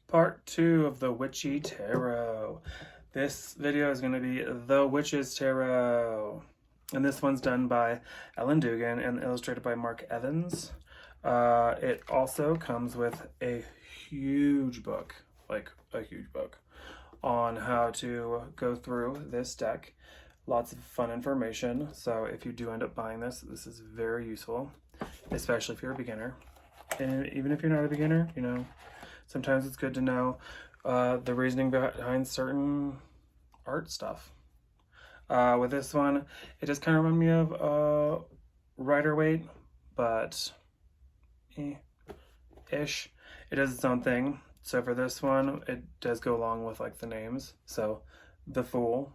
Part 2 of the Witchy Tarot. This video is going to be the Witch's Tarot. And this one's done by Ellen Dugan and illustrated by Mark Evans. It also comes with a huge book, like a huge book, on how to go through this deck. Lots of fun information. So if you do end up buying this, this is very useful, especially if you're a beginner. And even if you're not a beginner, you know, sometimes it's good to know the reasoning behind certain art stuff. With this one, it does kind of remind me of Rider-Waite, but ish. It does its own thing. So for this one, it does go along with like the names. So the Fool,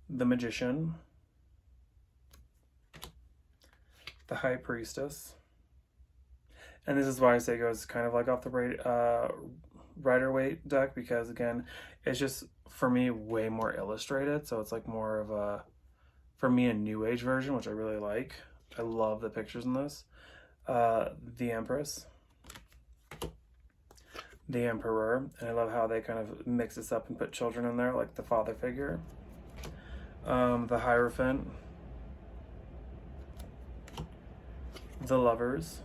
the Magician, the High Priestess. And this is why I say it goes kind of like off the Rider-Waite deck, because again, it's just, for me, way more illustrated. So it's like more of a, for me, a new age version, which I really like. I love the pictures in this. The Empress, the Emperor, and I love how they kind of mix this up and put children in there, like the father figure. The Hierophant, the Lovers,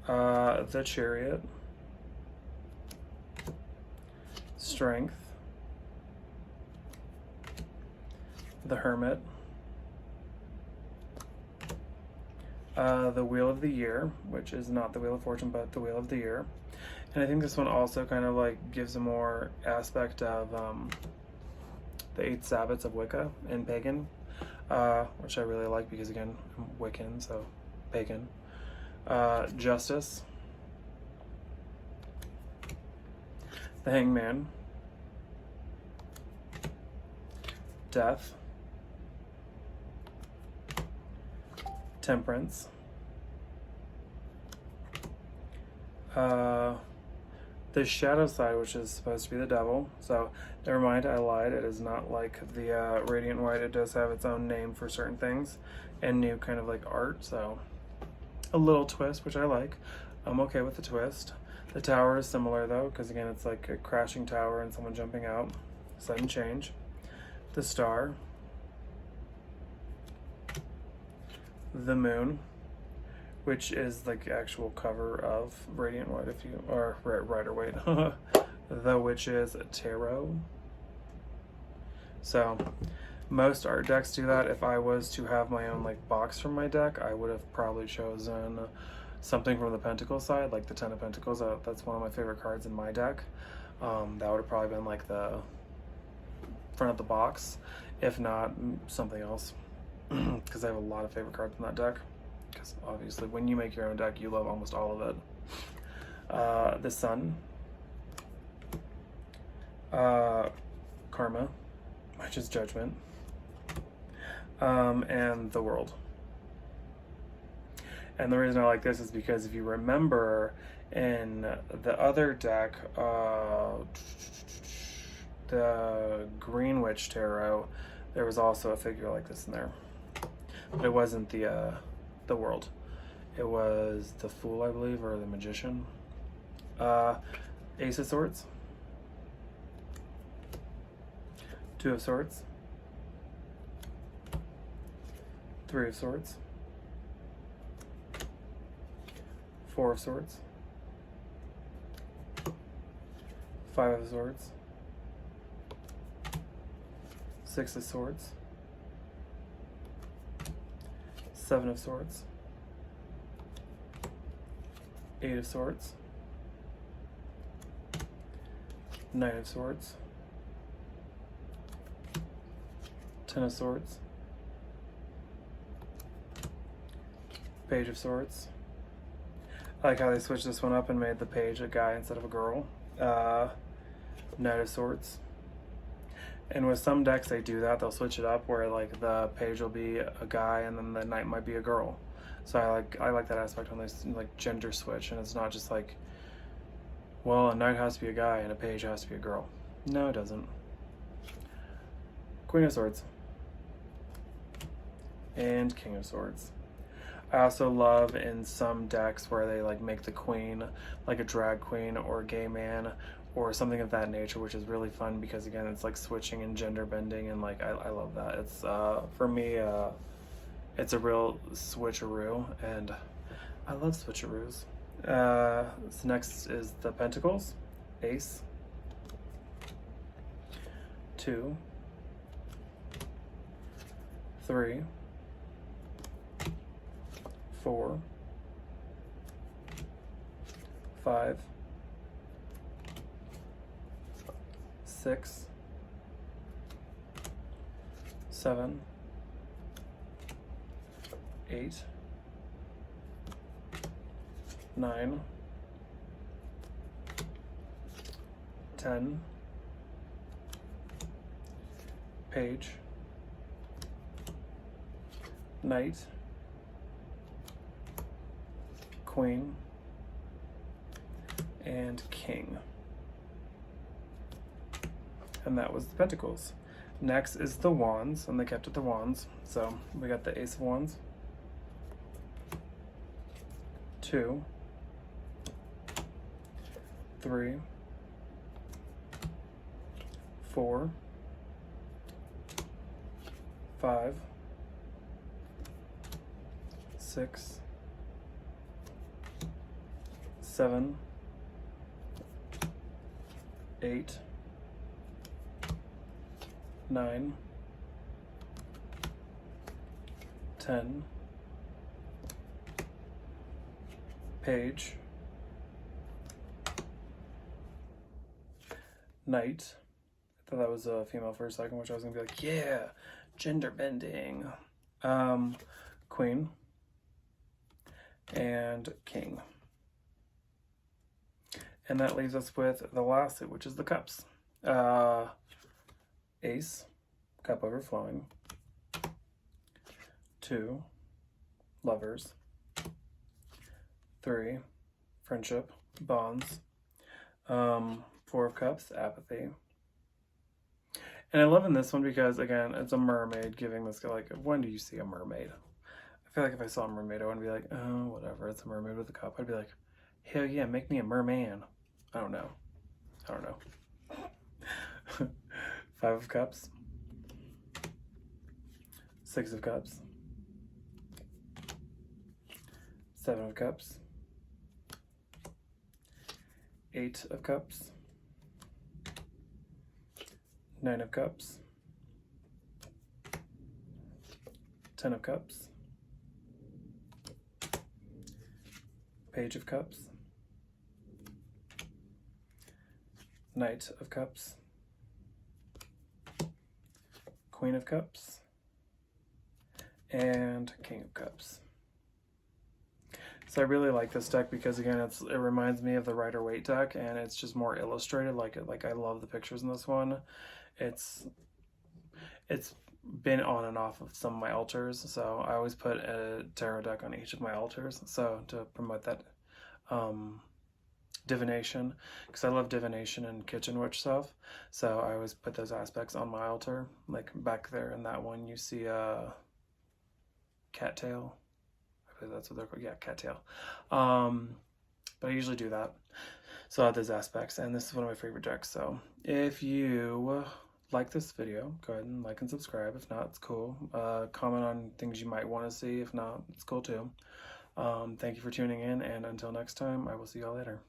the Chariot, Strength, the Hermit, the Wheel of the Year, which is not the Wheel of Fortune, but the Wheel of the Year. And I think this one also kind of like gives a more aspect of the 8 Sabbats of Wicca and Pagan, which I really like because, again, I'm Wiccan, so Pagan. Justice, the Hangman, Death, Temperance, the Shadow side, which is supposed to be the Devil. So never mind, I lied. It is not like the Radiant White. It does have its own name for certain things and new kind of like art. So a little twist, which I like. I'm okay with the twist. The Tower is similar though, because again, it's like a crashing tower and someone jumping out. Sudden change. The Star. The Moon, which is like the actual cover of Radiant White, if you, or Rider-Waite. The Witch's Tarot. So most art decks do that. If I was to have my own like box from my deck, I would have probably chosen something from the Pentacle side, like the Ten of Pentacles. That's one of my favorite cards in my deck. That would have probably been like the front of the box, if not something else, because I have a lot of favorite cards in that deck. Because obviously when you make your own deck, you love almost all of it. The Sun, Karma, which is Judgment, and the World. And the reason I like this is because if you remember in the other deck, the Green Witch Tarot, there was also a figure like this in there, but it wasn't the World. It was the Fool, I believe, or the Magician. Ace of Swords, Two of Swords, Three of Swords, Four of Swords, Five of Swords, Six of Swords, Seven of Swords, Eight of Swords, Nine of Swords, Ten of Swords, Page of Swords. I like how they switched this one up and made the page a guy instead of a girl. Knight of Swords. And with some decks they do that, they'll switch it up where like the page will be a guy and then the knight might be a girl. So I like that aspect when they like gender switch, and it's not just like, well, a knight has to be a guy and a page has to be a girl. No, it doesn't. Queen of Swords and King of Swords. I also love in some decks where they like make the queen like a drag queen or a gay man or something of that nature, which is really fun because again it's like switching and gender bending, and like I love that. It's for me it's a real switcheroo, and I love switcheroos. So next is the Pentacles, Ace, 2, 3, 4, 5, 6, 7, 8, 9, 10, Page, Knight, Queen, and King. And that was the Pentacles. Next is the Wands, and they kept it the Wands. So we got the Ace of Wands, 2, 3, 4, 5, 6, 7, 8, 9, 10, Page, Knight. I thought that was a female for a second, which I was gonna be like, yeah, gender bending. Queen and King. And that leaves us with the last suit, which is the Cups. Ace, cup overflowing. 2, Lovers. 3, Friendship, bonds. 4 of Cups, apathy. And I love in this one because, again, it's a mermaid giving this guy, like, when do you see a mermaid? I feel like if I saw a mermaid, I wouldn't be like, oh, whatever, it's a mermaid with a cup. I'd be like, hell yeah, make me a merman. I don't know. 5 of Cups. 6 of Cups. 7 of Cups. 8 of Cups. 9 of Cups. 10 of Cups. Page of Cups. Knight of Cups. Queen of Cups. And King of Cups. So I really like this deck because, again, it reminds me of the Rider-Waite deck, and it's just more illustrated. Like I love the pictures in this one. It's been on and off of some of my altars, so I always put a tarot deck on each of my altars, so to promote that divination, because I love divination and kitchen witch stuff, so I always put those aspects on my altar. Like back there in that one, you see a cattail. I believe that's what they're called. Yeah, cattail. But I usually do that. So I have those aspects, and this is one of my favorite decks. So if you like this video, go ahead and like and subscribe. If not, it's cool. Comment on things you might want to see. If not, it's cool too. Thank you for tuning in, and until next time, I will see y'all later.